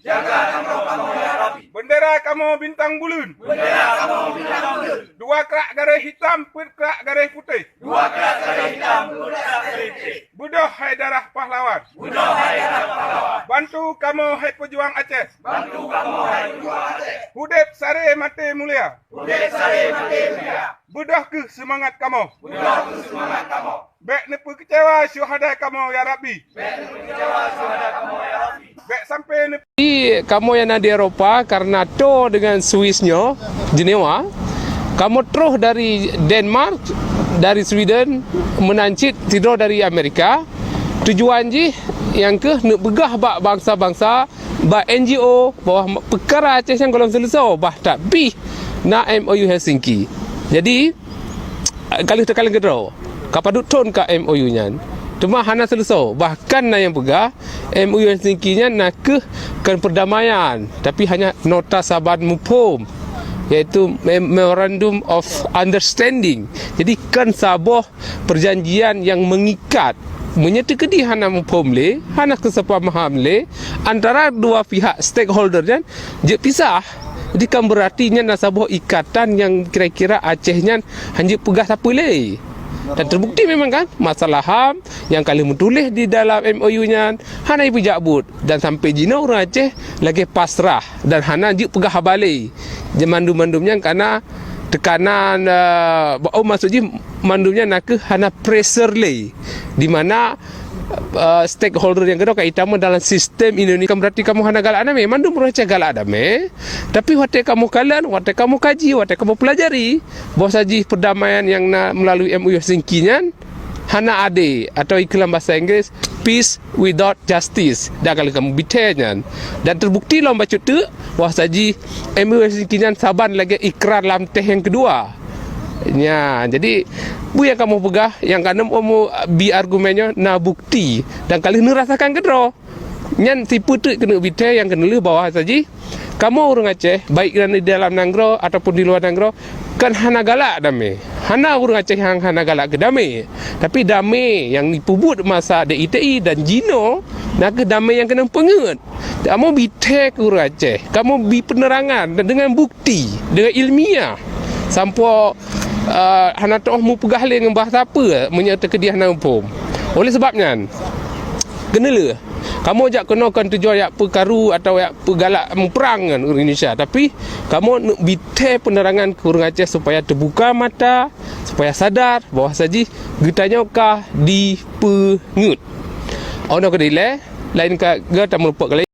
Jaga nangro kamu ya Rabbi. Bendera kamu bintang bulun. Bendera kamu bintang bulun. Dua kerak garis hitam, kerak garis putih. Dua kerak garis hitam, kerak garis putih. Budoh hai darah pahlawan. Budoh hai darah pahlawan. Bantu kamu hai pejuang Aceh. Bantu kamu hai pejuang Aceh. Hudep sare mati mulia. Hudep sare mati mulia. Budoh ke semangat kamu. Budoh ke semangat kamu. Bek nepu kecewa syuhada kamu ya Rabbi. Bek nepu kecewa syuhada kamu ya Rabbi. Bek sampai nepu kamu yang ada di Eropah karena to dengan Swissnya Jenewa, kamu terus dari Denmark, dari Sweden menancit tidur dari Amerika. Tujuan je yang ke nak begah bak bangsa-bangsa, bak NGO bawah perkara Aceh yang golong selesai bah tak pi na MOU Helsinki. Jadi kali tekali gedro kapadut ton ka MOU nya. Cuma hana selesai. Bahkan na yang pegah MOU Helsinki-nya nak kan perdamaian, tapi hanya nota saban mupom, iaitu Memorandum of Understanding. Jadi kan sabuh perjanjian yang mengikat menyertai hana mupom le, hana kesepamahan le antara dua pihak stakeholder nya je pisah. Jadi kan berarti nya nasabuh ikatan yang kira-kira Acehnya hanya pegah siapa le. Dan terbukti memang kan masalah HAM yang kali menulis di dalam MOU-nya hana ibu jakbut dan sampai jina orang Aceh lagi pasrah dan hana juk pegah balik mandum-mandumnya karena tekanan maksudnya mandumnya nak ke hana pressure le di mana stakeholder yang kedua kaitama dalam sistem Indonesia berarti kamu hana galak dame mandum Aceh galak dame tapi wate kamu kalan wate kamu kaji wate kamu pelajari bahawa saji perdamaian yang melalui MOU Helsinki-nya hana ade atau iklan bahasa Inggeris peace without justice dah kalau kamu bitenya dan terbukti lom baca tu bahawa saji MOU Helsinki-nya saban lagi ikrar lam teh yang kedua. Ya, jadi bu yang kamu pegah yang kamu bi argumennya na bukti dan kali ni rasakan kedro. Nyan tipu tu kena bitai yang kena lu bawah saji. Kamu orang Aceh baik di dalam Nanggro ataupun di luar Nanggro kan hana galak damai. Hana orang Aceh yang hana galak ke damai. Tapi damai yang dipubut masa DITI dan Jino nak ke damai yang kena pengut. Kamu bitai ke orang Aceh. Kamu bi penerangan dan dengan bukti, dengan ilmiah. Sampai hana toh mu pegah le dengan bahasa apa menyertai dia hana umpum. Oleh sebabnya kenala kamu jak kenakan tujuan yak perkaru atau yak pegalak perang dengan orang Indonesia, tapi kamu nak bitai penerangan ke orang Aceh supaya terbuka mata, supaya sadar bahawa saji getanya kah dipengut. Ono kedile lain ka gata melupak kali